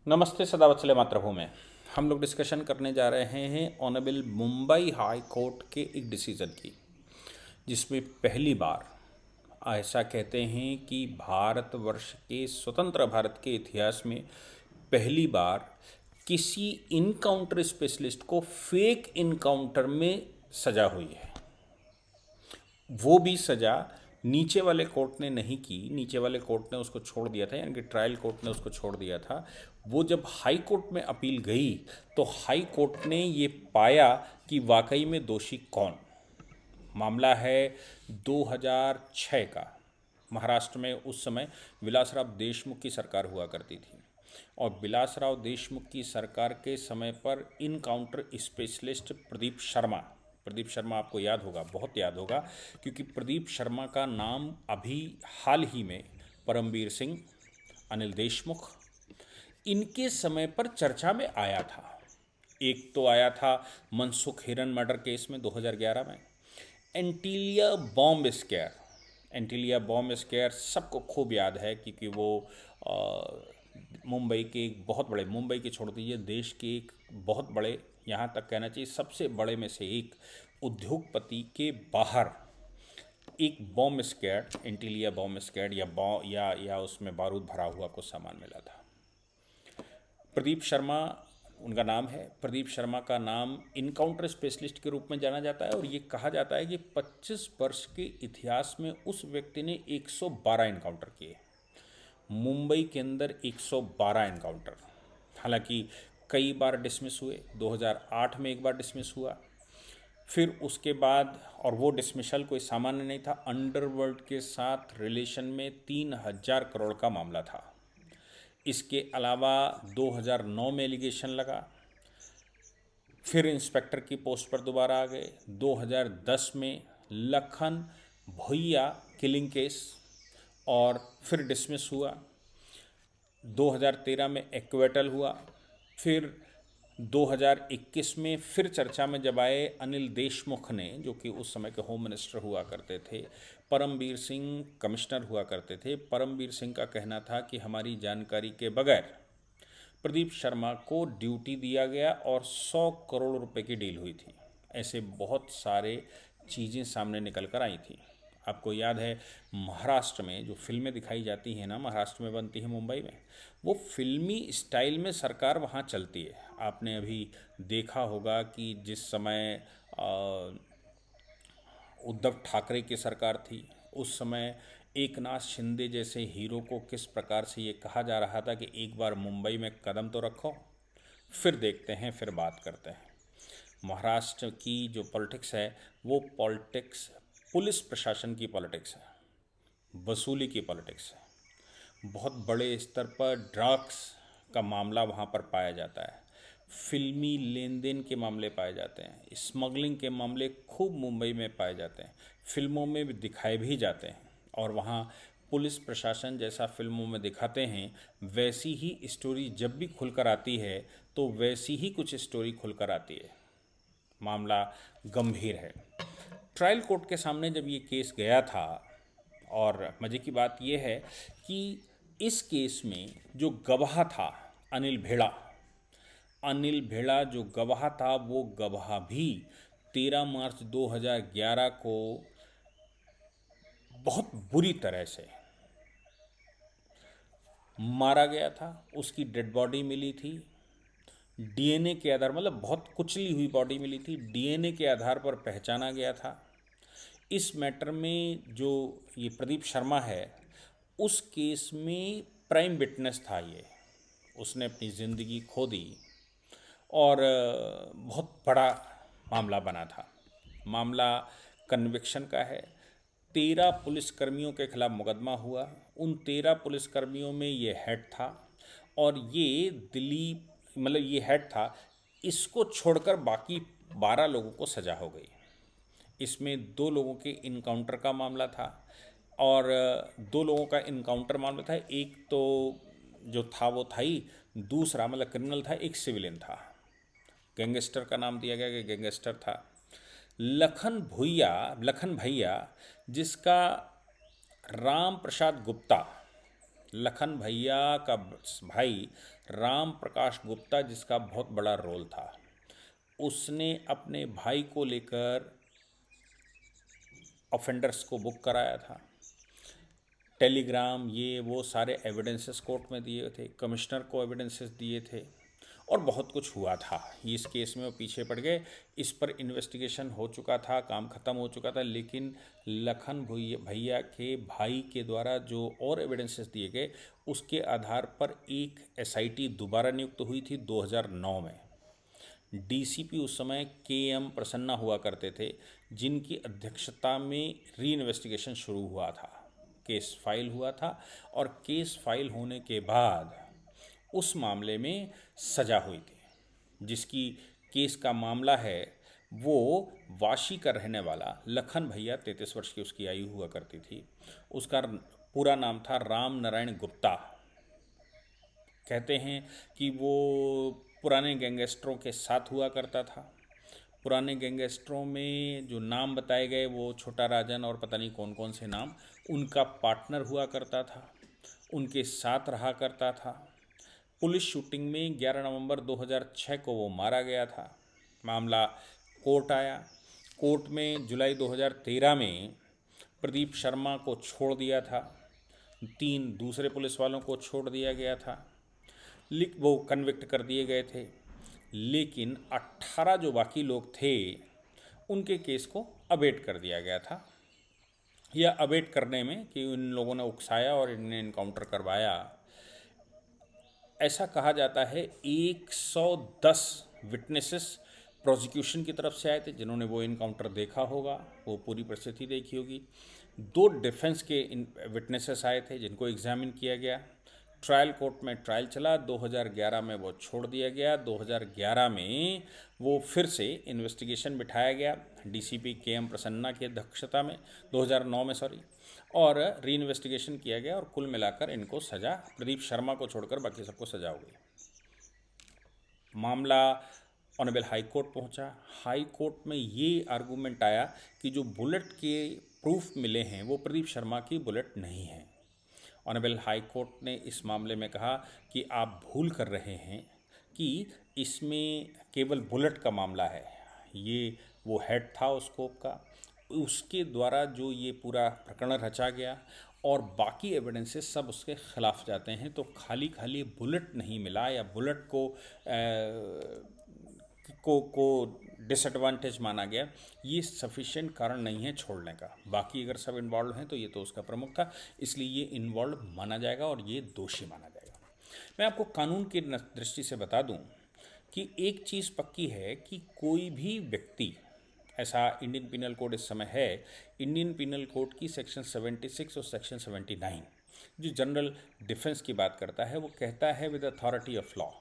नमस्ते सदावत्सले मातृभूमि में हम लोग डिस्कशन करने जा रहे हैं ऑनरेबल मुंबई हाई कोर्ट के एक डिसीज़न की, जिसमें पहली बार ऐसा कहते हैं कि भारतवर्ष के स्वतंत्र भारत के इतिहास में पहली बार किसी इनकाउंटर स्पेशलिस्ट को फेक इनकाउंटर में सजा हुई है। वो भी सज़ा नीचे वाले कोर्ट ने नहीं की, नीचे वाले कोर्ट ने उसको छोड़ दिया था, यानी कि ट्रायल कोर्ट ने उसको छोड़ दिया था। वो जब हाई कोर्ट में अपील गई तो हाई कोर्ट ने ये पाया कि वाकई में दोषी कौन। मामला है 2006 का। महाराष्ट्र में उस समय विलासराव देशमुख की सरकार हुआ करती थी, और विलासराव देशमुख की सरकार के समय पर इनकाउंटर स्पेशलिस्ट प्रदीप शर्मा आपको याद होगा, बहुत याद होगा, क्योंकि प्रदीप शर्मा का नाम अभी हाल ही में परमवीर सिंह, अनिल देशमुख, इनके समय पर चर्चा में आया था। एक तो आया था मनसुख हिरन मर्डर केस में 2011 में। एंटीलिया बॉम्ब स्केयर सबको खूब याद है, क्योंकि वो मुंबई के एक बहुत बड़े, मुंबई के छोड़ दीजिए, देश के एक बहुत बड़े, यहाँ तक कहना चाहिए सबसे बड़े में से एक उद्योगपति के बाहर एक bomb squad, Antilia bomb squad या उसमें बारूद भरा हुआ कुछ सामान मिला था। प्रदीप शर्मा उनका नाम है। प्रदीप शर्मा का नाम इनकाउंटर स्पेशलिस्ट के रूप में जाना जाता है, और ये कहा जाता है कि 25 वर्ष के इतिहास में उस व्यक्ति ने 112 इनकाउंटर किए। मुंबई के अंदर 112 इनकाउंटर, हालांकि कई बार डिसमिस हुए। 2008 में एक बार डिसमिस हुआ, फिर उसके बाद, और वो डिसमिशल कोई सामान्य नहीं था, अंडरवर्ल्ड के साथ रिलेशन में 3000 करोड़ का मामला था। इसके अलावा 2009 में एलिगेशन लगा, फिर इंस्पेक्टर की पोस्ट पर दोबारा आ गए। 2010 में लखन भुइया किलिंग केस, और फिर डिसमिस हुआ। 2013 में एक्वेटल हुआ। फिर 2021 में फिर चर्चा में जब आए अनिल देशमुख ने, जो कि उस समय के होम मिनिस्टर हुआ करते थे, परमवीर सिंह कमिश्नर हुआ करते थे। परमवीर सिंह का कहना था कि हमारी जानकारी के बगैर प्रदीप शर्मा को ड्यूटी दिया गया और 100 करोड़ रुपए की डील हुई थी। ऐसे बहुत सारे चीज़ें सामने निकल कर आई थी। आपको याद है महाराष्ट्र में जो फिल्में दिखाई जाती हैं ना, महाराष्ट्र में बनती हैं मुंबई में, वो फिल्मी स्टाइल में सरकार वहाँ चलती है। आपने अभी देखा होगा कि जिस समय उद्धव ठाकरे की सरकार थी, उस समय एकनाथ शिंदे जैसे हीरो को किस प्रकार से ये कहा जा रहा था कि एक बार मुंबई में कदम तो रखो, फिर देखते हैं, फिर बात करते हैं। महाराष्ट्र की जो पॉलिटिक्स है, वो पॉलिटिक्स पुलिस प्रशासन की पॉलिटिक्स है, वसूली की पॉलिटिक्स है। बहुत बड़े स्तर पर ड्रग्स का मामला वहाँ पर पाया जाता है, फिल्मी लेन देन के मामले पाए जाते हैं, स्मगलिंग के मामले खूब मुंबई में पाए जाते हैं, फिल्मों में भी दिखाए भी जाते हैं। और वहाँ पुलिस प्रशासन जैसा फिल्मों में दिखाते हैं, वैसी ही स्टोरी जब भी खुलकर आती है तो वैसी ही कुछ स्टोरी खुलकर आती है। मामला गंभीर है। ट्रायल कोर्ट के सामने जब ये केस गया था, और मज़े की बात यह है कि इस केस में जो गवाह था अनिल भेड़ा जो गवाह था, वो गवाह भी 13 मार्च 2011 को बहुत बुरी तरह से मारा गया था। उसकी डेड बॉडी मिली थी डीएनए के आधार, मतलब बहुत कुचली हुई बॉडी मिली थी, डीएनए के आधार पर पहचाना गया था। इस मैटर में जो ये प्रदीप शर्मा है, उस केस में प्राइम विटनेस था ये। उसने अपनी ज़िंदगी खो दी, और बहुत बड़ा मामला बना था। मामला कन्विक्शन का है। 13 पुलिसकर्मियों के खिलाफ मुकदमा हुआ। उन 13 पुलिसकर्मियों में ये हेड था, और ये दिलीप, मतलब ये हेड था। इसको छोड़कर बाकी 12 लोगों को सज़ा हो गई। इसमें 2 लोगों के इनकाउंटर का मामला था, और 2 लोगों का इनकाउंटर मामला था। एक तो जो था वो था ही, दूसरा मतलब क्रिमिनल था, एक सिविलियन था। गैंगस्टर का नाम दिया गया कि गैंगस्टर था लखन भैया, जिसका राम प्रसाद गुप्ता, लखन भैया का भाई राम प्रकाश गुप्ता, जिसका बहुत बड़ा रोल था, उसने अपने भाई को लेकर ऑफेंडर्स को बुक कराया था। टेलीग्राम ये वो सारे एविडेंसेस कोर्ट में दिए थे, कमिश्नर को एविडेंसेस दिए थे और बहुत कुछ हुआ था। इस केस में वो पीछे पड़ गए, इस पर इन्वेस्टिगेशन हो चुका था, काम ख़त्म हो चुका था, लेकिन लखन भैया के भाई के द्वारा जो और एविडेंसेस दिए गए उसके आधार पर एक एसआईटी दोबारा नियुक्त हुई थी 2009 में। डीसीपी उस समय केएम प्रसन्ना हुआ करते थे, जिनकी अध्यक्षता में री इन्वेस्टिगेशन शुरू हुआ था, केस फाइल हुआ था और केस फाइल होने के बाद उस मामले में सजा हुई थी। जिसकी केस का मामला है वो वाशी का रहने वाला लखन भैया, 33 वर्ष की उसकी आयु हुआ करती थी। उसका पूरा नाम था राम नारायण गुप्ता। कहते हैं कि वो पुराने गैंगस्टरों के साथ हुआ करता था। पुराने गैंगस्टरों में जो नाम बताए गए वो छोटा राजन और पता नहीं कौन कौन से नाम, उनका पार्टनर हुआ करता था, उनके साथ रहा करता था। पुलिस शूटिंग में 11 नवंबर 2006 को वो मारा गया था। मामला कोर्ट आया। कोर्ट में जुलाई 2013 में प्रदीप शर्मा को छोड़ दिया था, 3 दूसरे पुलिस वालों को छोड़ दिया गया था, वो कन्विक्ट कर दिए गए थे। लेकिन 18 जो बाकी लोग थे उनके केस को अबेट कर दिया गया था। या अबेट करने में कि इन लोगों ने उकसाया और इन्हें इनकाउंटर करवाया। ऐसा कहा जाता है 110 विटनेसेस प्रोसिक्यूशन की तरफ से आए थे, जिन्होंने वो इनकाउंटर देखा होगा, वो पूरी परिस्थिति देखी होगी। 2 डिफेंस के विटनेसेस आए थे जिनको एग्जामिन किया गया। ट्रायल कोर्ट में ट्रायल चला। 2011 में वो छोड़ दिया गया। 2011 में वो फिर से इन्वेस्टिगेशन बिठाया गया डीसीपी केएम प्रसन्ना की अध्यक्षता में, 2009 में सॉरी, और री इन्वेस्टिगेशन किया गया और कुल मिलाकर इनको सज़ा, प्रदीप शर्मा को छोड़कर बाकी सबको सज़ा हो गई। मामला ऑनरेबल हाई कोर्ट पहुंचा। हाई कोर्ट में ये आर्गूमेंट आया कि जो बुलेट के प्रूफ मिले हैं वो प्रदीप शर्मा की बुलेट नहीं है। ऑनरेबल हाई कोर्ट ने इस मामले में कहा कि आप भूल कर रहे हैं कि इसमें केवल बुलेट का मामला है, ये वो हेड था उस स्कोप का, उसके द्वारा जो ये पूरा प्रकरण रचा गया और बाकी एविडेंसेस सब उसके खिलाफ जाते हैं। तो खाली खाली बुलेट नहीं मिला या बुलेट को डिसएडवांटेज माना गया, ये सफिशिएंट कारण नहीं है छोड़ने का। बाकी अगर सब इन्वॉल्व हैं तो ये तो उसका प्रमुख था, इसलिए ये इन्वॉल्व माना जाएगा और ये दोषी माना जाएगा। मैं आपको कानून की दृष्टि से बता दूं कि एक चीज़ पक्की है कि कोई भी व्यक्ति, ऐसा इंडियन पिनल कोड इस समय है, इंडियन पिनल कोड की सेक्शन 76 और सेक्शन 79 जो जनरल डिफेंस की बात करता है, वो कहता है विद अथॉरिटी ऑफ लॉ।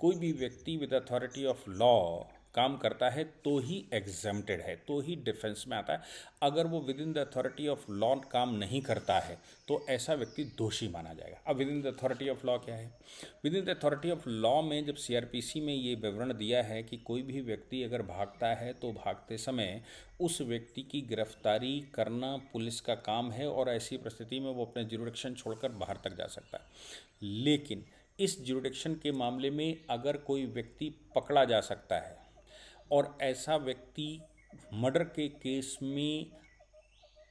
कोई भी व्यक्ति विद अथॉरिटी ऑफ लॉ काम करता है तो ही एग्जेम्प्टेड है, तो ही डिफेंस में आता है। अगर वो with in the authority of law काम नहीं करता है तो ऐसा व्यक्ति दोषी माना जाएगा। अब with in the authority of law क्या है? With in the authority of law में जब सीआरपीसी में ये विवरण दिया है कि कोई भी व्यक्ति अगर भागता है तो भागते समय उस व्यक्ति की गिरफ्तारी करना पुलिस का काम है और ऐसी परिस्थिति में वो अपने ज्यूरिडिक्शन छोड़कर बाहर तक जा सकता है। लेकिन इस ज्यूरिडिक्शन के मामले में अगर कोई व्यक्ति पकड़ा जा सकता है और ऐसा व्यक्ति मर्डर के केस में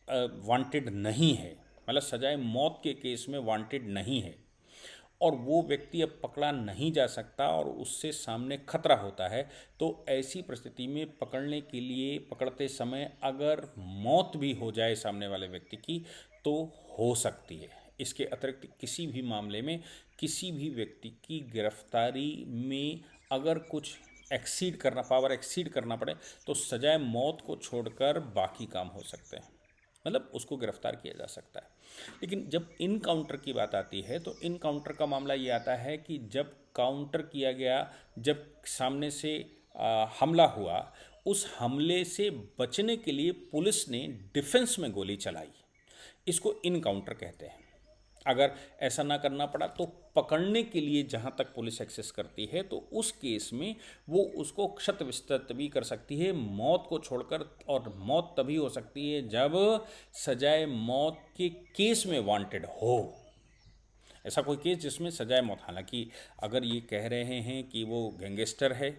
वांटेड नहीं है, मतलब सजाए मौत के केस में वांटेड नहीं है, और वो व्यक्ति अब पकड़ा नहीं जा सकता और उससे सामने खतरा होता है, तो ऐसी परिस्थिति में पकड़ने के लिए पकड़ते समय अगर मौत भी हो जाए सामने वाले व्यक्ति की तो हो सकती है। इसके अतिरिक्त किसी भी मामले में किसी भी व्यक्ति की गिरफ्तारी में अगर कुछ पावर एक्सीड करना पड़े तो सजाए मौत को छोड़कर बाकी काम हो सकते हैं, मतलब उसको गिरफ्तार किया जा सकता है। लेकिन जब इनकाउंटर की बात आती है तो इनकाउंटर का मामला ये आता है कि जब काउंटर किया गया, जब सामने से हमला हुआ, उस हमले से बचने के लिए पुलिस ने डिफेंस में गोली चलाई, इसको इनकाउंटर कहते हैं। अगर ऐसा ना करना पड़ा तो पकड़ने के लिए जहाँ तक पुलिस एक्सेस करती है तो उस केस में वो उसको क्षत विस्तृत भी कर सकती है मौत को छोड़कर, और मौत तभी हो सकती है जब सजाए मौत के केस में वांटेड हो। ऐसा कोई केस जिसमें सजाए मौत, हालांकि अगर ये कह रहे हैं कि वो गैंगस्टर है,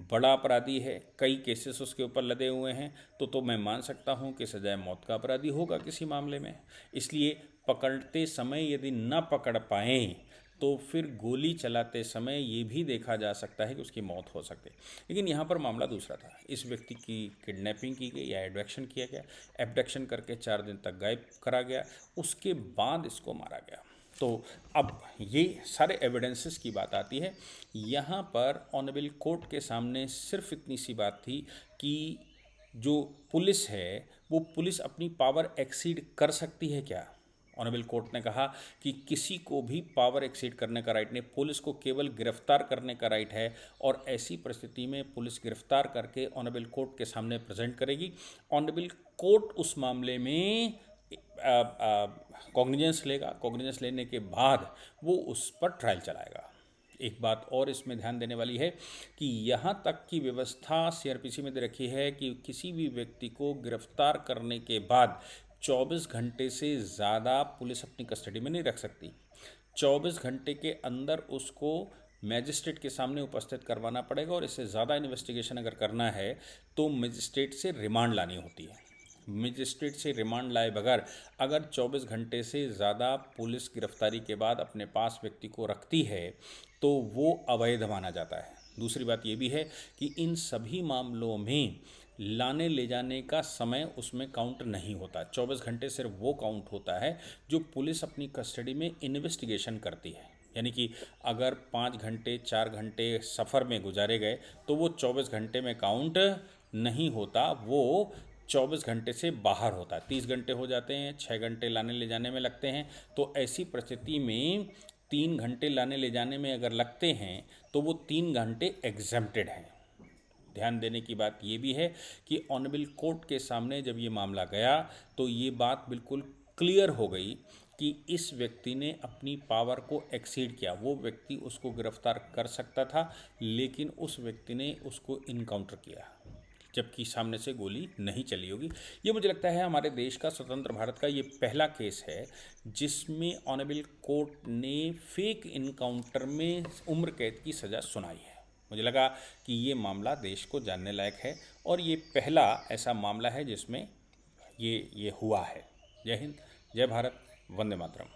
बड़ा अपराधी है, कई केसेस उसके ऊपर लदे हुए हैं, तो मैं मान सकता हूँ कि सजाए मौत का अपराधी होगा किसी मामले में। इसलिए पकड़ते समय यदि न पकड़ पाएँ तो फिर गोली चलाते समय ये भी देखा जा सकता है कि उसकी मौत हो सकती है। लेकिन यहाँ पर मामला दूसरा था। इस व्यक्ति की किडनैपिंग की गई या एब्डक्शन किया गया, एब्डक्शन करके 4 दिन तक गायब करा गया, उसके बाद इसको मारा गया। तो अब ये सारे एविडेंसेस की बात आती है। यहाँ पर ऑनरेबल कोर्ट के सामने सिर्फ इतनी सी बात थी कि जो पुलिस है वो पुलिस अपनी पावर एक्सीड कर सकती है क्या। ऑनरेबल कोर्ट ने कहा कि किसी को भी पावर एक्सीड करने का राइट नहीं, पुलिस को केवल गिरफ्तार करने का राइट है, और ऐसी परिस्थिति में पुलिस गिरफ्तार करके ऑनरेबल कोर्ट के सामने प्रेजेंट करेगी। ऑनरेबल कोर्ट उस मामले में कॉग्निजेंस लेगा, कॉग्निजेंस लेने के बाद वो उस पर ट्रायल चलाएगा। एक बात और इसमें ध्यान देने वाली है कि यहाँ तक की व्यवस्था सीआरपीसी में दे रखी है कि किसी भी व्यक्ति को गिरफ्तार करने के बाद 24 घंटे से ज़्यादा पुलिस अपनी कस्टडी में नहीं रख सकती। 24 घंटे के अंदर उसको मैजिस्ट्रेट के सामने उपस्थित करवाना पड़ेगा, और इससे ज़्यादा इन्वेस्टिगेशन अगर करना है तो मैजिस्ट्रेट से रिमांड लानी होती है। मैजिस्ट्रेट से रिमांड लाए बगैर अगर 24 घंटे से ज़्यादा पुलिस गिरफ्तारी के बाद अपने पास व्यक्ति को रखती है तो वो अवैध माना जाता है। दूसरी बात ये भी है कि इन सभी मामलों में लाने ले जाने का समय उसमें काउंट नहीं होता। 24 घंटे सिर्फ वो काउंट होता है जो पुलिस अपनी कस्टडी में इन्वेस्टिगेशन करती है। यानी कि अगर 5 घंटे 4 घंटे सफ़र में गुजारे गए तो वो 24 घंटे में काउंट नहीं होता, वो 24 घंटे से बाहर होता है। 30 घंटे हो जाते हैं, 6 घंटे लाने ले जाने में लगते हैं। तो ऐसी परिस्थिति में 3 घंटे लाने ले जाने में अगर लगते हैं तो वो 3 घंटे एग्जम्प्टेड हैं। ध्यान देने की बात ये भी है कि ऑनरेबल कोर्ट के सामने जब ये मामला गया तो ये बात बिल्कुल क्लियर हो गई कि इस व्यक्ति ने अपनी पावर को एक्सीड किया। वो व्यक्ति उसको गिरफ्तार कर सकता था, लेकिन उस व्यक्ति ने उसको इनकाउंटर किया, जबकि सामने से गोली नहीं चली होगी। ये मुझे लगता है हमारे देश का, स्वतंत्र भारत का ये पहला केस है जिसमें ऑनरेबल कोर्ट ने फेक इनकाउंटर में उम्र कैद की सज़ा सुनाई है। मुझे लगा कि ये मामला देश को जानने लायक है, और ये पहला ऐसा मामला है जिसमें ये हुआ है। जय हिंद, जय भारत, वंदे मातरम।